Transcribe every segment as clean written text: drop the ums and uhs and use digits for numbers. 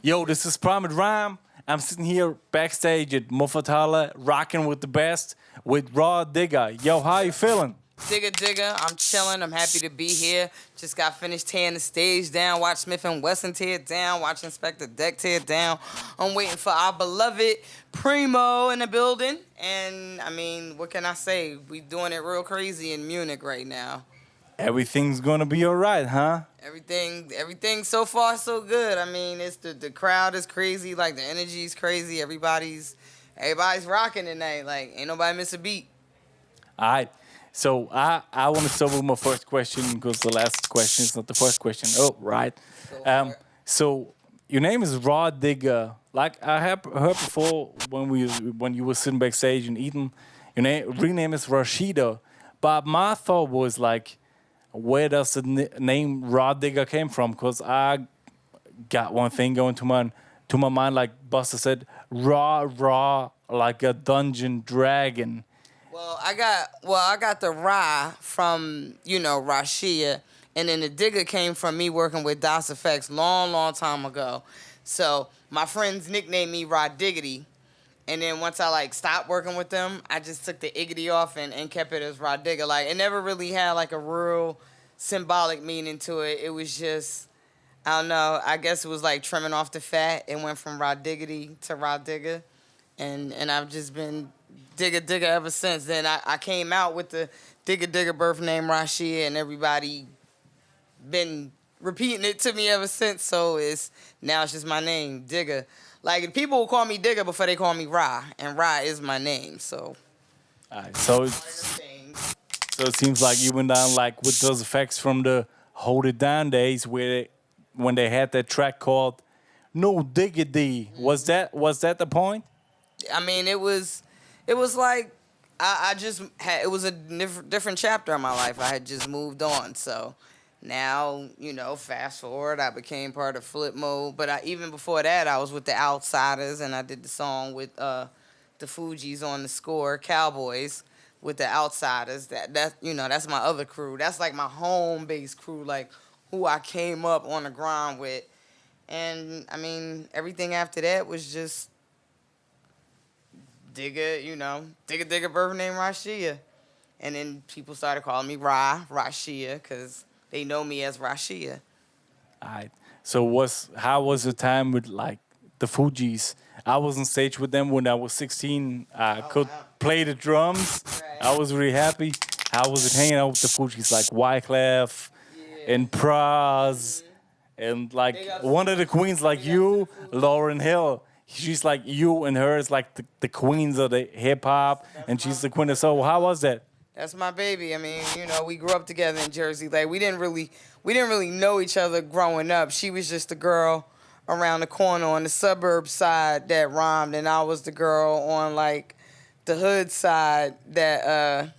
Yo, this is Primate Rhyme. I'm sitting here backstage at Muffatwerk, rocking with the best with Rah Digga. Yo, how you feeling? Digga, I'm chilling. I'm happy to be here. Just got finished tearing the stage down. Watch Smif-n-Wessun tear it down. Watch Inspector Deck tear it down. I'm waiting for our beloved Primo in the building. And, I mean, what can I say? We doing it real crazy in Munich right now. Everything's gonna be alright, huh? Everything so far so good. I mean, it's the crowd is crazy. Like, the energy is crazy. Everybody's rocking tonight. Like, ain't nobody miss a beat. Alright. So I want to start with my first question because the last question is not the first question. Oh, right. So your name is Rah Digga. Like I have heard before when you were sitting backstage and eating, your real name is Rashida. But my thought was like, where does the name Rah Digga came from? Because I got one thing going to my mind, like Buster said, raw, like a dungeon dragon. Well, I got the Rah from, Rashia, and then the Digga came from me working with DOS Effects long time ago. So my friends nicknamed me Rah Diggity, and then once I stopped working with them, I just took the iggity off and kept it as Rah Digga. Like it never really had like a real symbolic meaning to it. It was just, I don't know, I guess it was like trimming off the fat. It went from Rah Diggity to Rah Digga, and I've just been Digga ever since. Then I came out with the Digga birth name Rashia, and everybody been repeating it to me ever since. So now it's just my name, Digga. Like people will call me Digga before they call me Rah, and Rah is my name. So, so it seems like you went down like with those effects from the Hold It Down days, when they had that track called No Diggity. Was that the point? I mean, it was like I just had, it was a different chapter of my life. I had just moved on. So now, fast forward, I became part of Flipmode. But even before that, I was with the Outsiders, and I did the song with the Fugees on the score, Cowboys, with the Outsiders. That's my other crew. That's like my home base crew, like who I came up on the grind with. And, I mean, everything after that was just Digga birth name Rashia. And then people started calling me Rashia, because they know me as Rashia. All right. So how was the time with like the Fugees? I was on stage with them when I was 16. I could play the drums. Right. I was really happy. How was it hanging out with the Fugees, like Wyclef and Praz, and like one of the queens like you, Lauryn Hill. She's like you, and her is like the queens of the hip hop, and she's the queen of soul. How was that? That's my baby. I mean, we grew up together in Jersey. Like we didn't really know each other growing up. She was just the girl around the corner on the suburb side that rhymed, and I was the girl on like the hood side that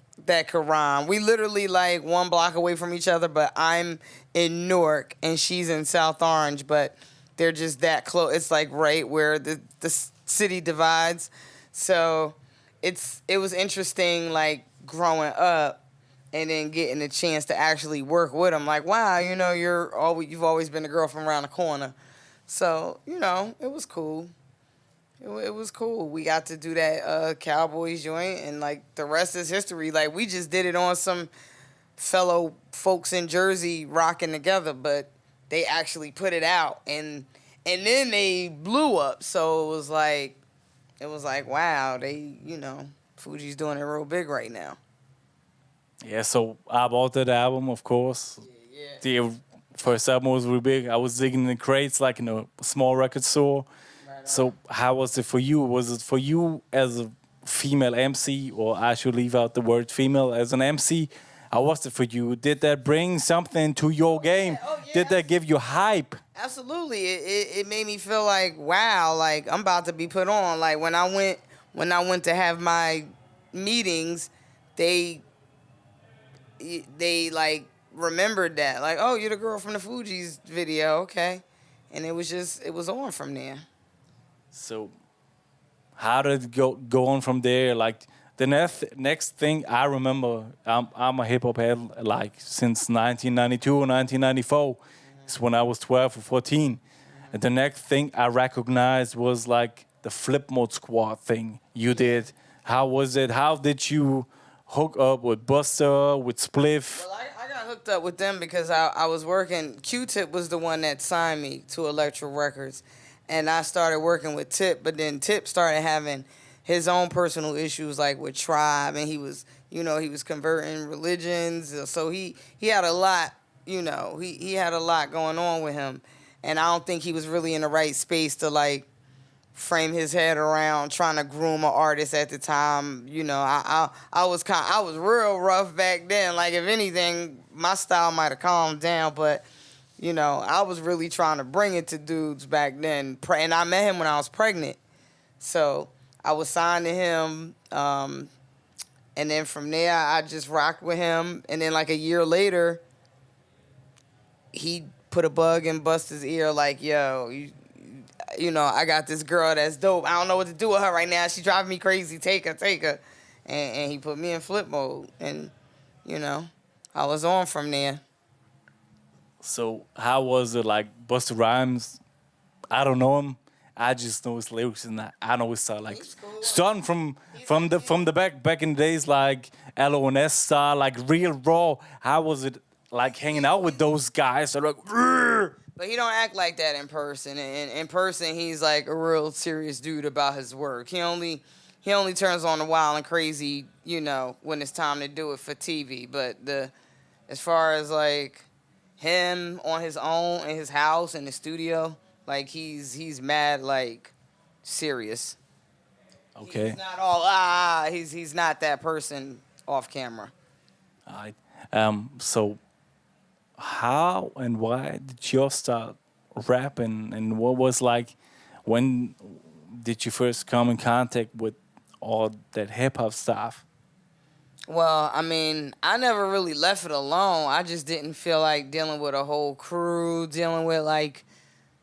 could rhyme. We literally like one block away from each other, but I'm in Newark and she's in South Orange, but they're just that close. It's like right where the city divides. So it was interesting, like growing up and then getting the chance to actually work with them. Like, wow, you've always been the girl from around the corner. So, it was cool. It was cool. We got to do that Cowboys joint, and like the rest is history. Like we just did it on some fellow folks in Jersey rocking together, but they actually put it out, and then they blew up. So it was like wow, they Fugees doing it real big right now. Yeah, so I bought that album, of course. Yeah. The first album was really big. I was digging in the crates like in a small record store. So how was it for you? Was it for you as a female MC, or I should leave out the word female, as an MC? How was it for you? Did that bring something to your game? Yeah, did that give you hype? Absolutely. It made me feel like, wow, like I'm about to be put on. Like when I went to have my meetings, they like remembered that. Like, oh, you're the girl from the Fugees video, okay. And it was on from there. So how did it go on from there? Like the next thing I remember, I'm a hip hop head like since 1992 or 1994. It's when I was 12 or 14. And the next thing I recognized was like the Flipmode Squad thing you did. How was it? How did you hook up with Busta, with Spliff? Well, I got hooked up with them because I was working. Q-Tip was the one that signed me to Electro Records. And I started working with Tip, but then Tip started having his own personal issues, like with Tribe, and he was converting religions. So he had a lot, he had a lot going on with him. And I don't think he was really in the right space to, like, frame his head around trying to groom an artist at the time. I was real rough back then. Like, if anything, my style might have calmed down, but I was really trying to bring it to dudes back then. And I met him when I was pregnant, so I was signed to him. And then from there, I just rocked with him. And then like a year later, he put a bug in Busta's ear, like, yo, I got this girl that's dope. I don't know what to do with her right now. She driving me crazy. Take her. And he put me in flip mode. And, I was on from there. So how was it, like, Busta Rhymes? I don't know him. I just know his lyrics, and I know his style. Like, starting from the back in the days, like LONS style, like real raw. How was it, like, hanging out with those guys? So like, "Rrr." But he don't act like that in person. And in person, he's like a real serious dude about his work. He only turns on the wild and crazy, when it's time to do it for TV. But as far as like him on his own in his house in the studio, like he's mad, like, serious. Okay. He's not all he's not that person off camera. All right. So how and why did you start rapping, and what was, like, when did you first come in contact with all that hip hop stuff? Well, I mean, I never really left it alone. I just didn't feel like dealing with a whole crew, dealing with, like,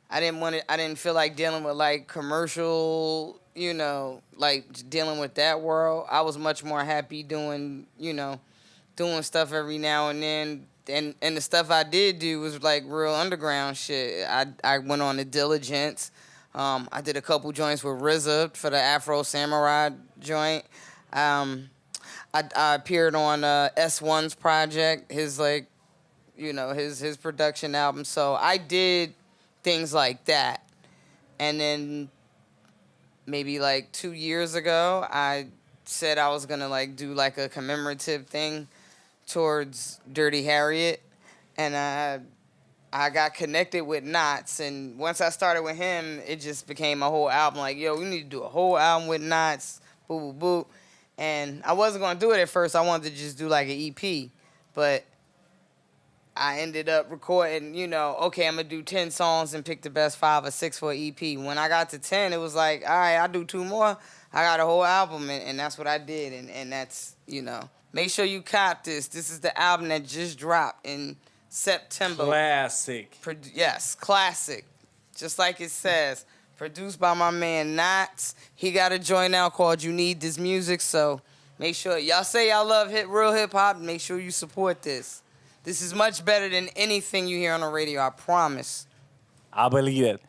I didn't feel like dealing with, like, commercial, like, dealing with that world. I was much more happy doing stuff every now and then. And the stuff I did do was, like, real underground shit. I went on the Diligence. I did a couple joints with RZA for the Afro Samurai joint. I appeared on S1's project, his, like, his production album. So I did things like that. And then maybe like 2 years ago, I said I was gonna, like, do like a commemorative thing towards Dirty Harriet, and I got connected with Nottz, and once I started with him, it just became a whole album. Like, yo, we need to do a whole album with Nottz, boo boo boo. And I wasn't gonna do it at first. I wanted to just do like an EP, but I ended up recording, okay, I'm going to do 10 songs and pick the best 5 or 6 for an EP. When I got to 10, it was like, all right, I'll do 2 more. I got a whole album, and that's what I did. And that's, make sure you cop this. This is the album that just dropped in September. Classic. Yes, classic. Just like it says. Produced by my man Nottz. He got a joint now called You Need This Music, so make sure. Y'all say y'all love real hip-hop. Make sure you support this. This is much better than anything you hear on the radio, I promise. I believe it.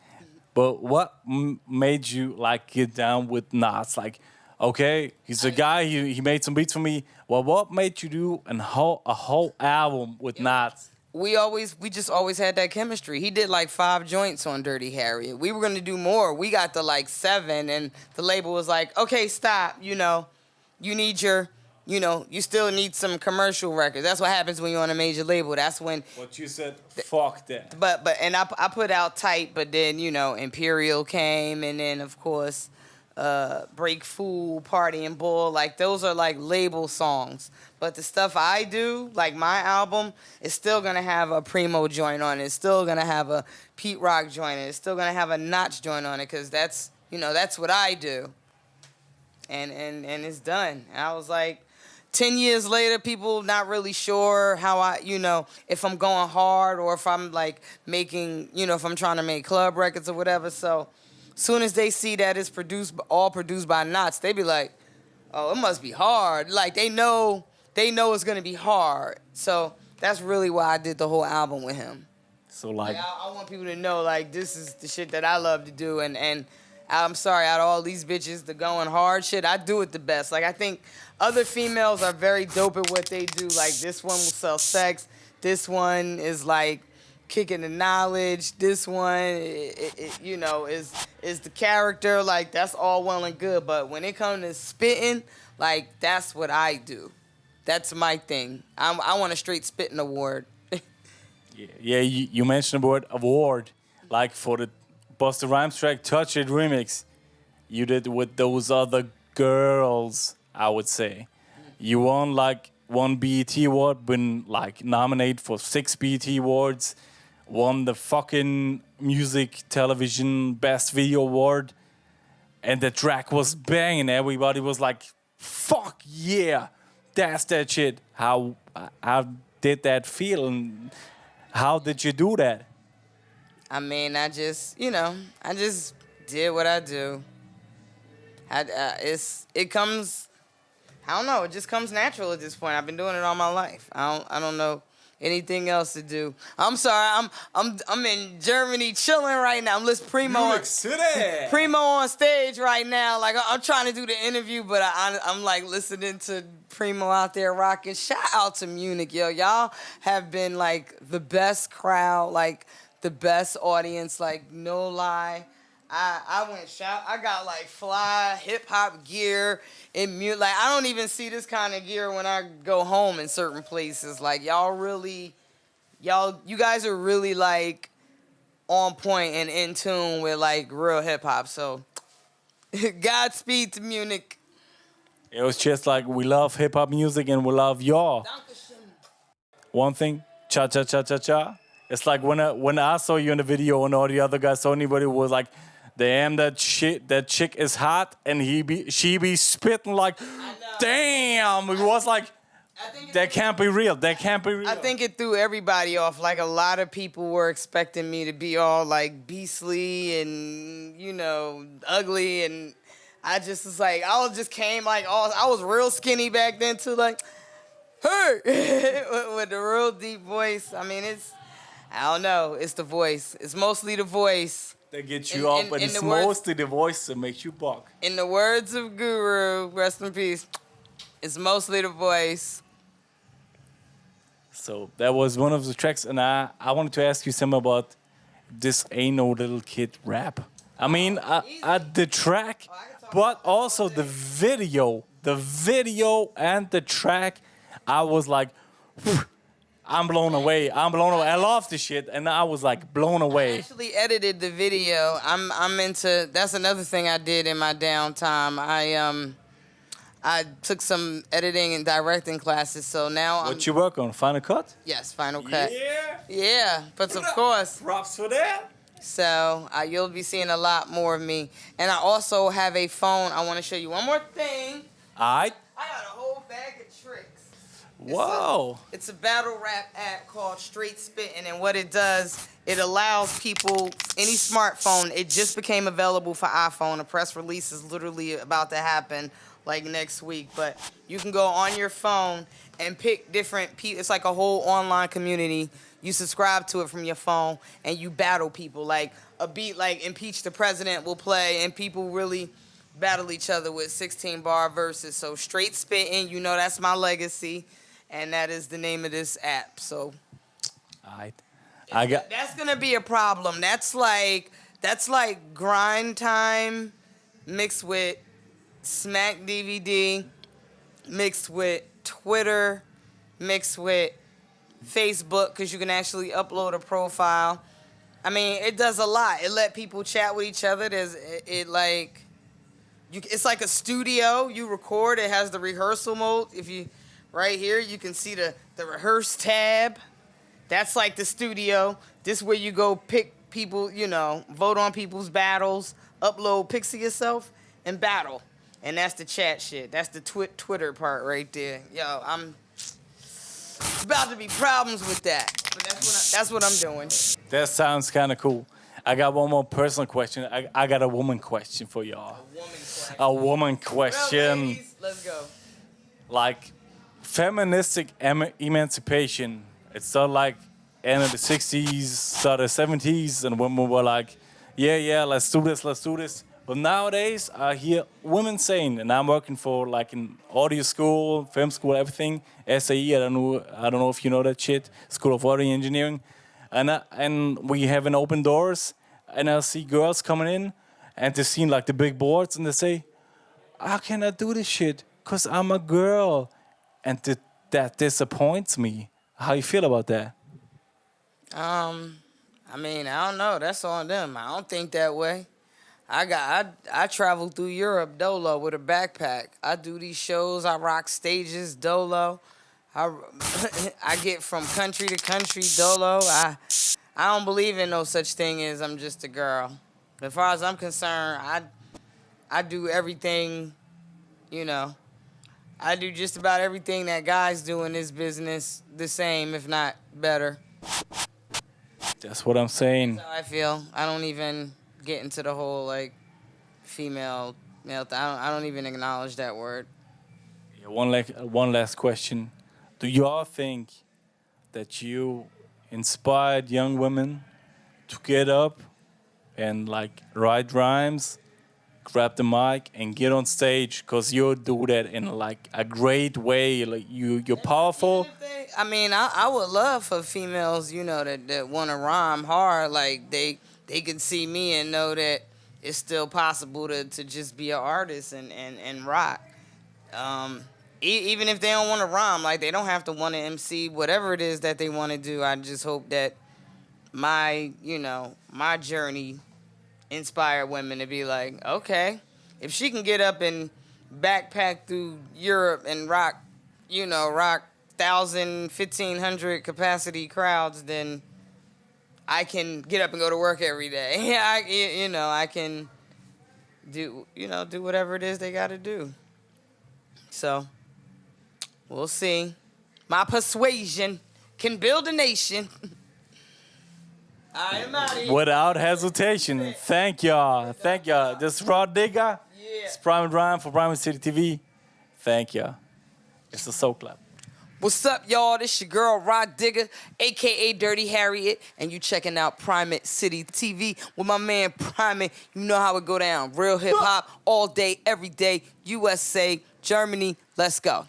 But what made you, like, get down with Nottz? Like, okay, he's a guy, he made some beats for me. Well, what made you do a whole album with Nottz? We just always had that chemistry. He did like 5 joints on Dirty Harriet. We were gonna do more. We got to like 7, and the label was like, okay, stop, you need your... you still need some commercial records. That's what happens when you're on a major label. That's when... What you said, fuck that. But I put out Tight, but then, Imperial came, and then, of course, Break Fool, Party and Bull. Like, those are, like, label songs. But the stuff I do, like my album, is still going to have a Primo joint on it. It's still going to have a Pete Rock joint on it. It's still going to have a Nottz joint on it, because that's, that's what I do. And it's done. And I was like... 10 years later, people not really sure how if I'm going hard or if I'm, like, making, if I'm trying to make club records or whatever. So soon as they see that it's all produced by Nottz, they be like, oh, it must be hard. Like, they know it's going to be hard. So that's really why I did the whole album with him. So like, I want people to know like this is the shit that I love to do, and I'm sorry, out of all these bitches, the going hard shit, I do it the best. Like I think other females are very dope at what they do. Like this one will sell sex. This one is like kicking the knowledge. This one, you know, is the character. Like that's all well and good, but when it comes to spitting, like that's what I do. That's my thing. I want a straight spitting award. yeah, you mentioned the word award, like for the Busta Rhymes track "Touch It" remix, you did with those other girls. I would say, you won like 1 BET award, been like nominated for 6 BET awards, won the fucking music television best video award, and the track was banging. Everybody was like, "Fuck yeah, that's that shit." How did that feel, and how did you do that? I mean, I just did what I do. It comes, I don't know, it just comes natural at this point. I've been doing it all my life. I don't know anything else to do. I'm sorry, I'm in Germany chilling right now. I'm listening Munich City. Primo on stage right now. Like I'm trying to do the interview, but I'm like listening to Primo out there rocking. Shout out to Munich, yo. Y'all have been like the best crowd, like the best audience, like no lie. I went shop. I got like fly hip hop gear and mute. Like I don't even see this kind of gear when I go home in certain places. Like you guys are really like on point and in tune with like real hip hop. So Godspeed to Munich. It was just like we love hip hop music and we love y'all. One thing, cha cha cha cha cha. It's like when I saw you in the video and all the other guys saw anybody was like, damn, that chick is hot, and she be spitting like, damn. It was like, that can't be real. That can't be real. I think it threw everybody off. Like a lot of people were expecting me to be all like beastly and ugly, and I just was like, I was real skinny back then too, like, hey, with the real deep voice. I mean, I don't know. It's the voice. It's mostly the voice. They get you up, but it's mostly the voice that makes you buck. In the words of Guru, rest in peace, it's mostly the voice. So that was one of the tracks, and I wanted to ask you something about this Ain't No Little Kid rap. I mean, the track, but also the video. The video and the track, I was like, I'm blown away. I love this shit, and I was like blown away. I actually edited the video. I'm into. That's another thing I did in my downtime. I took some editing and directing classes, so now What you work on? Final Cut? Yes, Final Cut. Yeah, but of course. Props for that. So you'll be seeing a lot more of me, and I also have a phone. I want to show you one more thing. Alright. I got a whole bag of tricks. Whoa. It's a battle rap app called Straight Spittin', and what it does, it allows people, any smartphone, it just became available for iPhone. A press release is literally about to happen like next week, but you can go on your phone and pick different people. It's like a whole online community. You subscribe to it from your phone, and you battle people. Like a beat like Impeach the President will play, and people really battle each other with 16-bar verses. So Straight Spittin', that's my legacy. And that is the name of this app. So, alright, that's gonna be a problem. That's like grind time mixed with Smack DVD, mixed with Twitter, mixed with Facebook, because you can actually upload a profile. I mean, it does a lot. It let people chat with each other. It's like a studio. You record. It has the rehearsal mode. Right here, you can see the rehearse tab. That's like the studio. This is where you go pick people, vote on people's battles, upload pics of yourself, and battle. And that's the chat shit. That's the Twitter part right there. Yo, I'm about to be problems with that. But that's what I'm doing. That sounds kind of cool. I got one more personal question. I got a woman question for y'all. A woman question. Well, ladies, let's go. Like, feministic emancipation, it's not like end of the 60s, start of the 70s, and women were like, yeah, let's do this. But nowadays, I hear women saying, and I'm working for like an audio school, film school, everything, SAE, I don't know if you know that shit, School of Audio Engineering, and we have an open doors, and I see girls coming in, and they're seeing like the big boards, and they say, how can I do this shit? Cause I'm a girl, and that disappoints me. How you feel about that? I mean, I don't know. That's on them. I don't think that way. I travel through Europe dolo with a backpack. I do these shows. I rock stages dolo. I get from country to country dolo. I don't believe in no such thing as I'm just a girl. As far as I'm concerned, I do everything, you know. I do just about everything that guys do in this business the same, if not better. That's what I'm saying. That's how I feel. I don't even get into the whole like female male thing. I don't even acknowledge that word. Yeah, one last question. Do y'all think that you inspired young women to get up and like write rhymes, grab the mic, and get on stage? Cause you do that in like a great way. Like you're powerful. I mean, I would love for females, you know, that want to rhyme hard. Like they can see me and know that it's still possible to just be an artist and rock. Even if they don't want to rhyme, like they don't have to want to MC, whatever it is that they want to do. I just hope that my journey inspire women to be like, okay, if she can get up and backpack through Europe and rock 1,000, 1,500 capacity crowds, then I can get up and go to work every day. I can do whatever it is they got to do. So we'll see. My persuasion can build a nation. I am out of here. Without hesitation. Thank y'all. This is Rah Digga. Yeah. It's Primate Rhyme for Primat City TV. Thank y'all. It's a soul clap. What's up, y'all? This your girl, Rah Digga, a.k.a. Dirty Harriet, and you checking out Primat City TV with my man Primate. You know how it go down. Real hip-hop all day, every day. USA, Germany, let's go.